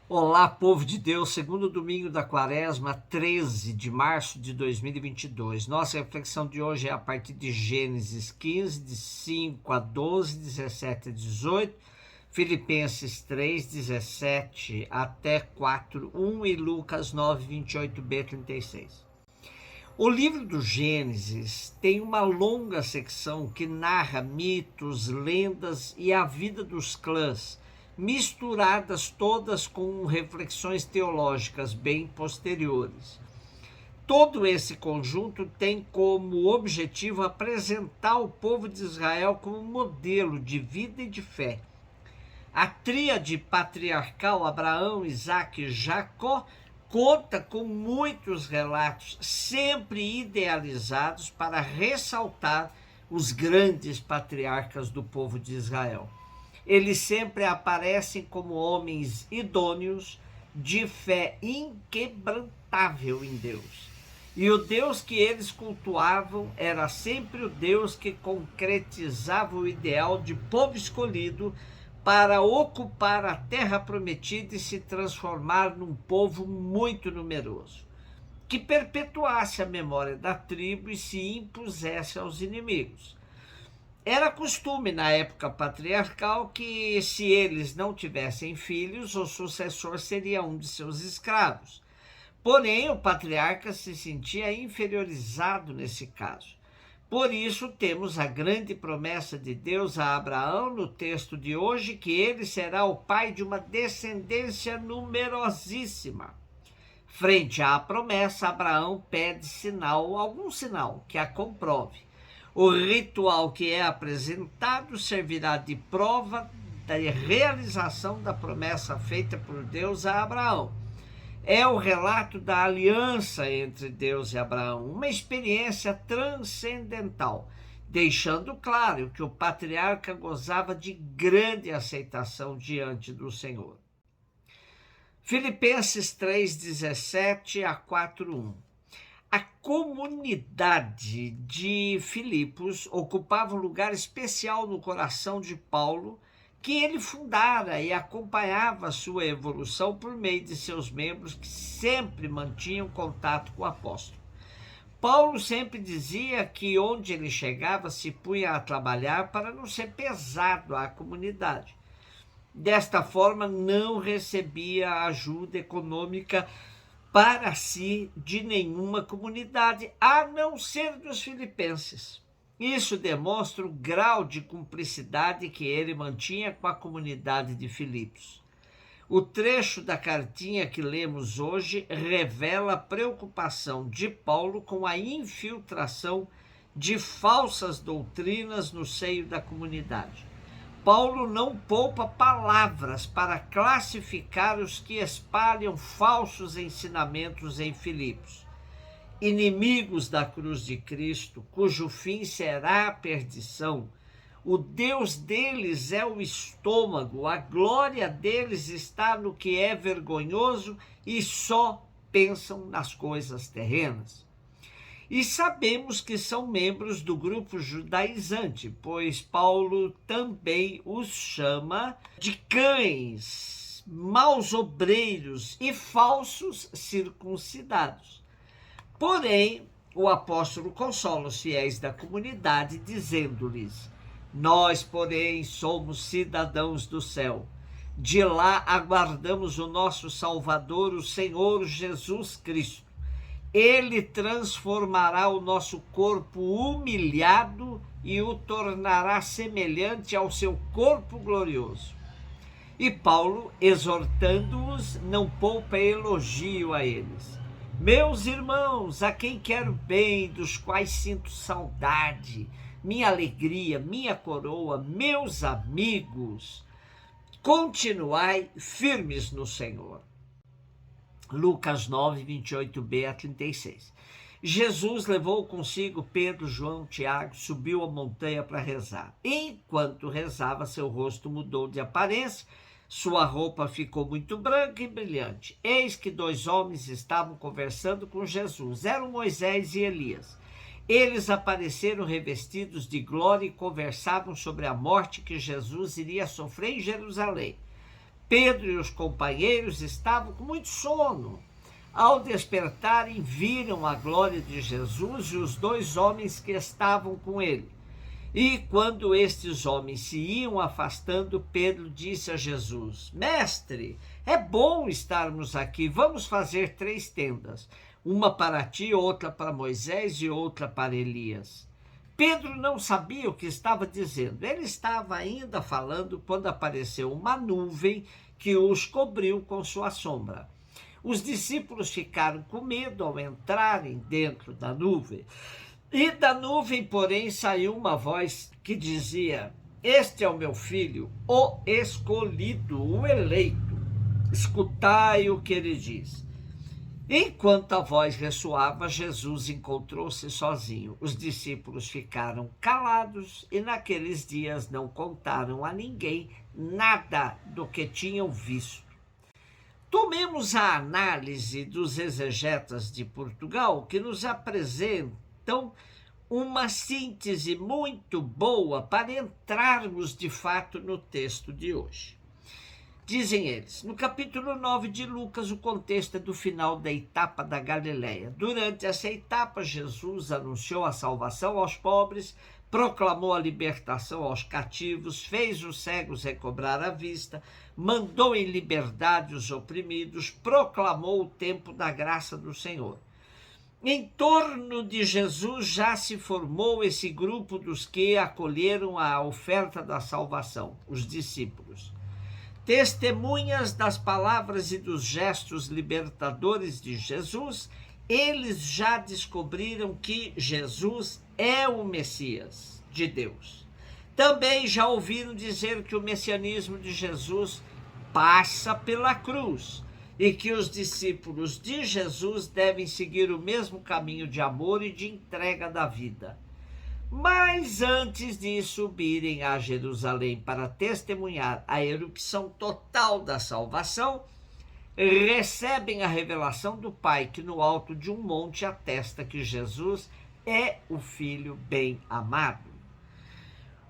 Olá, povo de Deus, segundo domingo da quaresma, 13 de março de 2022. Nossa reflexão de hoje é a partir de Gênesis 15, de 5 a 12, 17 a 18, Filipenses 3, 17 até 4, 1 e Lucas 9, 28b, 36. O livro do Gênesis tem uma longa secção que narra mitos, lendas e a vida dos clãs, misturadas todas com reflexões teológicas bem posteriores. Todo esse conjunto tem como objetivo apresentar o povo de Israel como modelo de vida e de fé. A tríade patriarcal Abraão, Isaque e Jacó conta com muitos relatos, sempre idealizados para ressaltar os grandes patriarcas do povo de Israel. Eles sempre aparecem como homens idôneos, de fé inquebrantável em Deus. E o Deus que eles cultuavam era sempre o Deus que concretizava o ideal de povo escolhido para ocupar a terra prometida e se transformar num povo muito numeroso, que perpetuasse a memória da tribo e se impusesse aos inimigos. Era costume na época patriarcal que, se eles não tivessem filhos, o sucessor seria um de seus escravos. Porém, o patriarca se sentia inferiorizado nesse caso. Por isso, temos a grande promessa de Deus a Abraão no texto de hoje, que ele será o pai de uma descendência numerosíssima. Frente à promessa, Abraão pede sinal, algum sinal que a comprove. O ritual que é apresentado servirá de prova da realização da promessa feita por Deus a Abraão. É o relato da aliança entre Deus e Abraão, uma experiência transcendental, deixando claro que o patriarca gozava de grande aceitação diante do Senhor. Filipenses 3, 17 a 4, 1. A comunidade de Filipos ocupava um lugar especial no coração de Paulo, que ele fundara e acompanhava sua evolução por meio de seus membros que sempre mantinham contato com o apóstolo. Paulo sempre dizia que onde ele chegava se punha a trabalhar para não ser pesado à comunidade. Desta forma, não recebia ajuda econômica para si de nenhuma comunidade, a não ser dos filipenses. Isso demonstra o grau de cumplicidade que ele mantinha com a comunidade de Filipos. O trecho da cartinha que lemos hoje revela a preocupação de Paulo com a infiltração de falsas doutrinas no seio da comunidade. Paulo não poupa palavras para classificar os que espalham falsos ensinamentos em Filipos. Inimigos da cruz de Cristo, cujo fim será a perdição. O Deus deles é o estômago, a glória deles está no que é vergonhoso e só pensam nas coisas terrenas. E sabemos que são membros do grupo judaizante, pois Paulo também os chama de cães, maus obreiros e falsos circuncidados. Porém, o apóstolo consola os fiéis da comunidade, dizendo-lhes: nós, porém, somos cidadãos do céu. De lá aguardamos o nosso Salvador, o Senhor Jesus Cristo. Ele transformará o nosso corpo humilhado e o tornará semelhante ao seu corpo glorioso. E Paulo, exortando-os, não poupa elogio a eles. Meus irmãos, a quem quero bem, dos quais sinto saudade, minha alegria, minha coroa, meus amigos, continuai firmes no Senhor. Lucas 9, 28b a 36. Jesus levou consigo Pedro, João, Tiago, subiu a montanha para rezar. Enquanto rezava, seu rosto mudou de aparência, sua roupa ficou muito branca e brilhante. Eis que dois homens estavam conversando com Jesus. Eram Moisés e Elias. Eles apareceram revestidos de glória e conversavam sobre a morte que Jesus iria sofrer em Jerusalém. Pedro e os companheiros estavam com muito sono. Ao despertarem, viram a glória de Jesus e os dois homens que estavam com ele. E quando estes homens se iam afastando, Pedro disse a Jesus: Mestre, é bom estarmos aqui, vamos fazer 3 tendas, uma para ti, outra para Moisés e outra para Elias. Pedro não sabia o que estava dizendo, ele estava ainda falando quando apareceu uma nuvem que os cobriu com sua sombra. Os discípulos ficaram com medo ao entrarem dentro da nuvem. E da nuvem, porém, saiu uma voz que dizia: Este é o meu filho, o escolhido, o eleito. Escutai o que ele diz. Enquanto a voz ressoava, Jesus encontrou-se sozinho. Os discípulos ficaram calados e naqueles dias não contaram a ninguém nada do que tinham visto. Tomemos a análise dos exegetas de Portugal, que nos apresentam uma síntese muito boa para entrarmos de fato no texto de hoje. Dizem eles, no capítulo 9 de Lucas, o contexto é do final da etapa da Galileia. Durante essa etapa, Jesus anunciou a salvação aos pobres, proclamou a libertação aos cativos, fez os cegos recobrar a vista, mandou em liberdade os oprimidos, proclamou o tempo da graça do Senhor. Em torno de Jesus já se formou esse grupo dos que acolheram a oferta da salvação, os discípulos. Testemunhas das palavras e dos gestos libertadores de Jesus, eles já descobriram que Jesus é o Messias de Deus. Também já ouviram dizer que o messianismo de Jesus passa pela cruz e que os discípulos de Jesus devem seguir o mesmo caminho de amor e de entrega da vida. Mas antes de subirem a Jerusalém para testemunhar a erupção total da salvação, recebem a revelação do Pai, que no alto de um monte atesta que Jesus é o Filho bem-amado.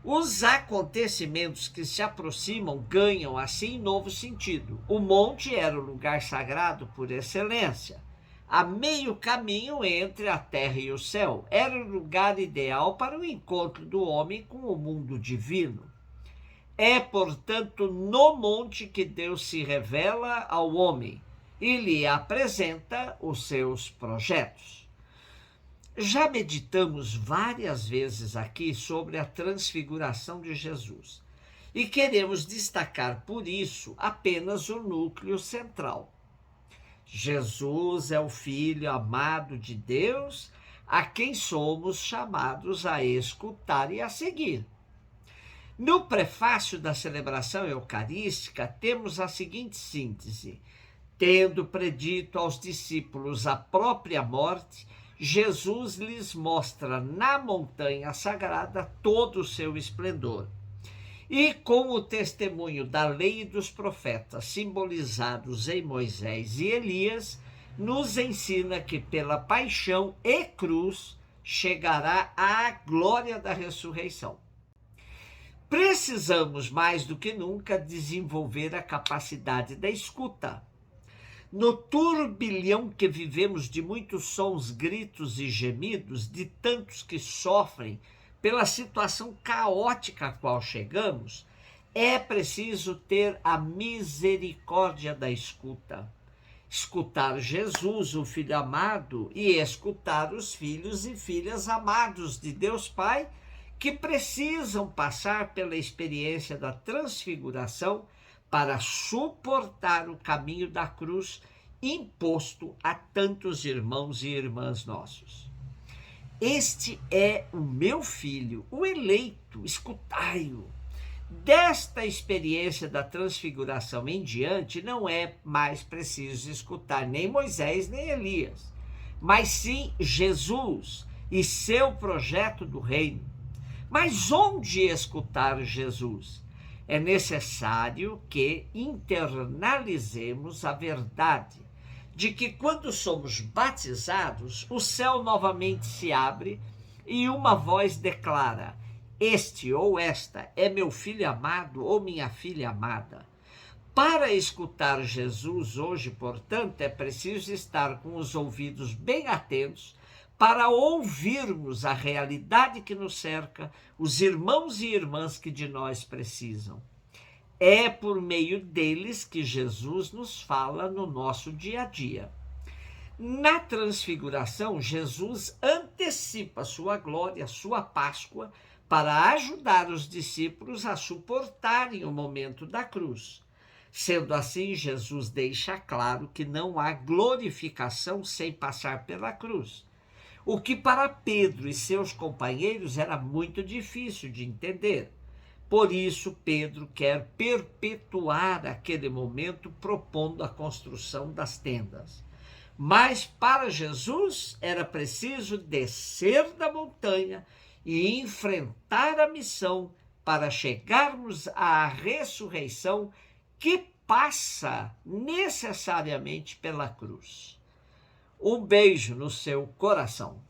Os acontecimentos que se aproximam ganham assim novo sentido. O monte era o lugar sagrado por excelência, a meio caminho entre a terra e o céu. Era o lugar ideal para o encontro do homem com o mundo divino. É, portanto, no monte que Deus se revela ao homem e lhe apresenta os seus projetos. Já meditamos várias vezes aqui sobre a transfiguração de Jesus e queremos destacar por isso apenas o núcleo central. Jesus é o Filho amado de Deus, a quem somos chamados a escutar e a seguir. No prefácio da celebração eucarística, temos a seguinte síntese: tendo predito aos discípulos a própria morte, Jesus lhes mostra na montanha sagrada todo o seu esplendor. E com o testemunho da lei e dos profetas simbolizados em Moisés e Elias, nos ensina que pela paixão e cruz chegará à glória da ressurreição. Precisamos mais do que nunca desenvolver a capacidade da escuta. No turbilhão que vivemos de muitos sons, gritos e gemidos, de tantos que sofrem pela situação caótica a qual chegamos, é preciso ter a misericórdia da escuta. Escutar Jesus, o Filho amado, e escutar os filhos e filhas amados de Deus Pai, que precisam passar pela experiência da transfiguração para suportar o caminho da cruz imposto a tantos irmãos e irmãs nossos. Este é o meu filho, o eleito, escutai-o. Desta experiência da transfiguração em diante, não é mais preciso escutar nem Moisés nem Elias, mas sim Jesus e seu projeto do reino. Mas onde escutar Jesus? É necessário que internalizemos a verdade de que quando somos batizados, o céu novamente se abre e uma voz declara: este ou esta é meu filho amado ou minha filha amada. Para escutar Jesus hoje, portanto, é preciso estar com os ouvidos bem atentos para ouvirmos a realidade que nos cerca, os irmãos e irmãs que de nós precisam. É por meio deles que Jesus nos fala no nosso dia a dia. Na transfiguração, Jesus antecipa sua glória, sua Páscoa, para ajudar os discípulos a suportarem o momento da cruz. Sendo assim, Jesus deixa claro que não há glorificação sem passar pela cruz, o que para Pedro e seus companheiros era muito difícil de entender. Por isso, Pedro quer perpetuar aquele momento propondo a construção das tendas. Mas para Jesus era preciso descer da montanha e enfrentar a missão para chegarmos à ressurreição que passa necessariamente pela cruz. Um beijo no seu coração.